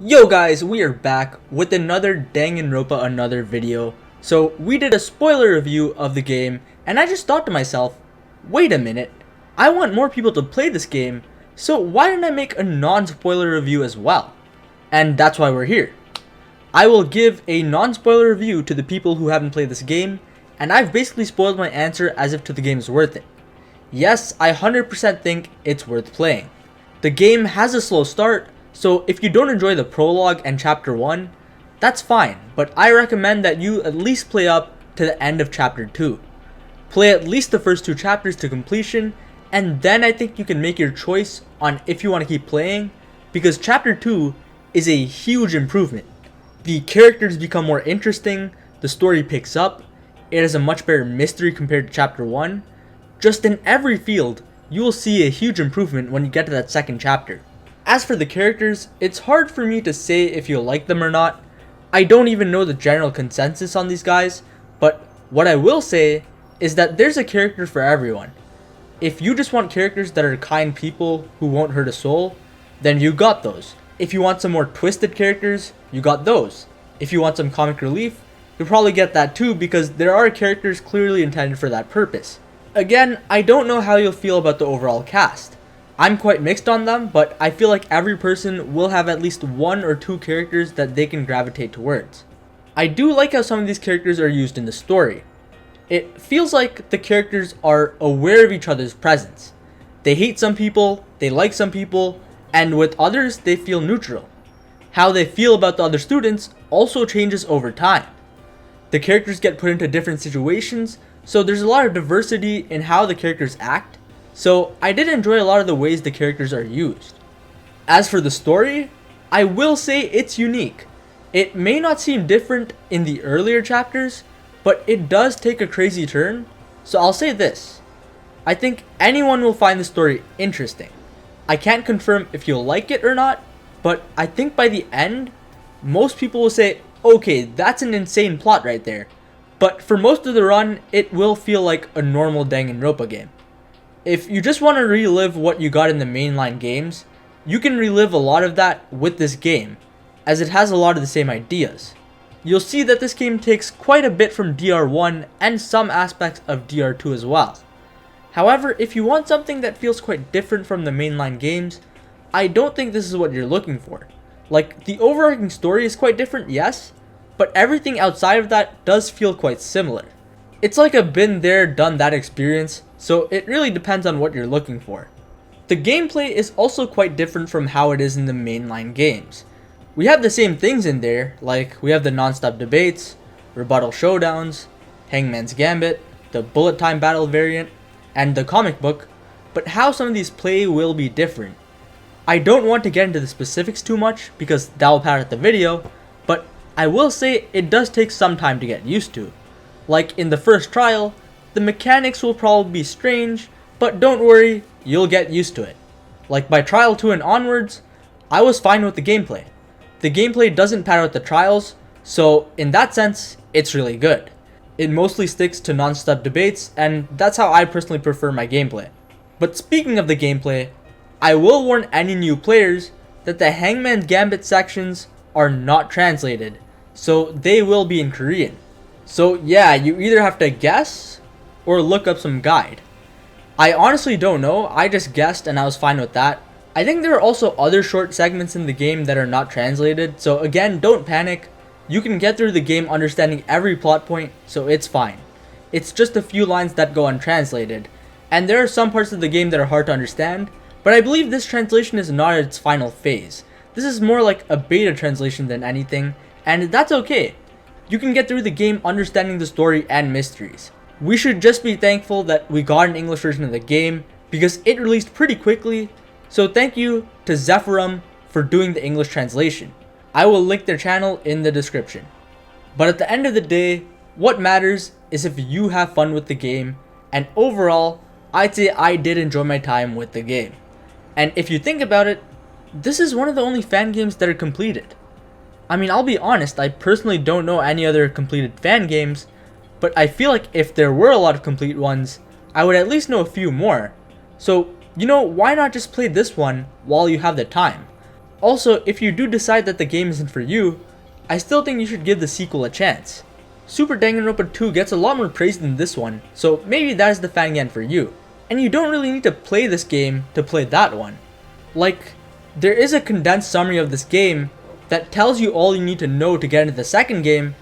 Yo guys, we are back with another Danganronpa Another video. So we did a spoiler review of the game, and I just thought to myself, wait a minute, I want more people to play this game, so why didn't I make a non-spoiler review as well? And that's why we're here. I will give a non-spoiler review to the people who haven't played this game, and I've basically spoiled my answer as if the game's worth it. Yes, I 100% think it's worth playing. The game has a slow start, so if you don't enjoy the prologue and chapter 1, that's fine, but I recommend that you at least play up to the end of chapter 2. Play at least the first 2 chapters to completion, and then I think you can make your choice on if you want to keep playing, because chapter 2 is a huge improvement. The characters become more interesting, the story picks up, it has a much better mystery compared to chapter 1. Just in every field, you will see a huge improvement when you get to that second chapter. As for the characters, it's hard for me to say if you'll like them or not. I don't even know the general consensus on these guys, but what I will say is that there's a character for everyone. If you just want characters that are kind people who won't hurt a soul, then you got those. If you want some more twisted characters, you got those. If you want some comic relief, you'll probably get that too, because there are characters clearly intended for that purpose. Again, I don't know how you'll feel about the overall cast. I'm quite mixed on them, but I feel like every person will have at least 1 or 2 characters that they can gravitate towards. I do like how some of these characters are used in the story. It feels like the characters are aware of each other's presence. They hate some people, they like some people, and with others they feel neutral. How they feel about the other students also changes over time. The characters get put into different situations, so there's a lot of diversity in how the characters act. So I did enjoy a lot of the ways the characters are used. As for the story, I will say it's unique. It may not seem different in the earlier chapters, but it does take a crazy turn. So I'll say this. I think anyone will find the story interesting. I can't confirm if you'll like it or not, but I think by the end, most people will say, okay, that's an insane plot right there. But for most of the run, it will feel like a normal Danganronpa game. If you just want to relive what you got in the mainline games, you can relive a lot of that with this game, as it has a lot of the same ideas. You'll see that this game takes quite a bit from DR1 and some aspects of DR2 as well. However, if you want something that feels quite different from the mainline games, I don't think this is what you're looking for. Like, the overarching story is quite different, yes, but everything outside of that does feel quite similar. It's like a been there, done that experience, so it really depends on what you're looking for. The gameplay is also quite different from how it is in the mainline games. We have the same things in there, like we have the non-stop debates, rebuttal showdowns, Hangman's Gambit, the bullet time battle variant, and the comic book, but how some of these play will be different. I don't want to get into the specifics too much because that will pad out the video, but I will say it does take some time to get used to. Like in the first trial, the mechanics will probably be strange, but don't worry, you'll get used to it. Like by trial 2 and onwards, I was fine with the gameplay. The gameplay doesn't pad out the trials, so in that sense, it's really good. It mostly sticks to non-stop debates, and that's how I personally prefer my gameplay. But speaking of the gameplay, I will warn any new players that the Hangman's Gambit sections are not translated, so they will be in Korean. So yeah, you either have to guess or look up some guide. I honestly don't know, I just guessed and I was fine with that. I think there are also other short segments in the game that are not translated, so again, don't panic. You can get through the game understanding every plot point, so it's fine. It's just a few lines that go untranslated, and there are some parts of the game that are hard to understand, but I believe this translation is not at its final phase. This is more like a beta translation than anything, and that's okay. You can get through the game understanding the story and mysteries. We should just be thankful that we got an English version of the game because it released pretty quickly, so thank you to Zephyrum for doing the English translation. I will link their channel in the description. But at the end of the day, what matters is if you have fun with the game, and overall, I'd say I did enjoy my time with the game. And if you think about it, this is one of the only fan games that are completed. I mean, I'll be honest, I personally don't know any other completed fan games, but I feel like if there were a lot of complete ones, I would at least know a few more. So, why not just play this one while you have the time? Also, if you do decide that the game isn't for you, I still think you should give the sequel a chance. Super Danganronpa 2 gets a lot more praise than this one, so maybe that is the fan for you. And you don't really need to play this game to play that one. Like, there is a condensed summary of this game that tells you all you need to know to get into the second game,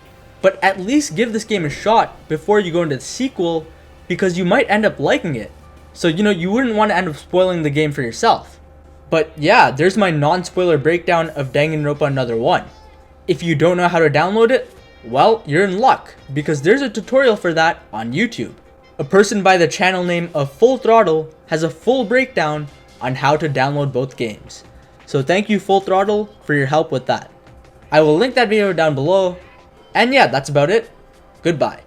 but at least give this game a shot before you go into the sequel, because you might end up liking it. So you wouldn't want to end up spoiling the game for yourself. But yeah, there's my non-spoiler breakdown of Danganronpa Another 1. If you don't know how to download it, well, you're in luck, because there's a tutorial for that on YouTube. A person by the channel name of Full Throttle has a full breakdown on how to download both games. So thank you, Full Throttle, for your help with that. I will link that video down below. And yeah, that's about it. Goodbye.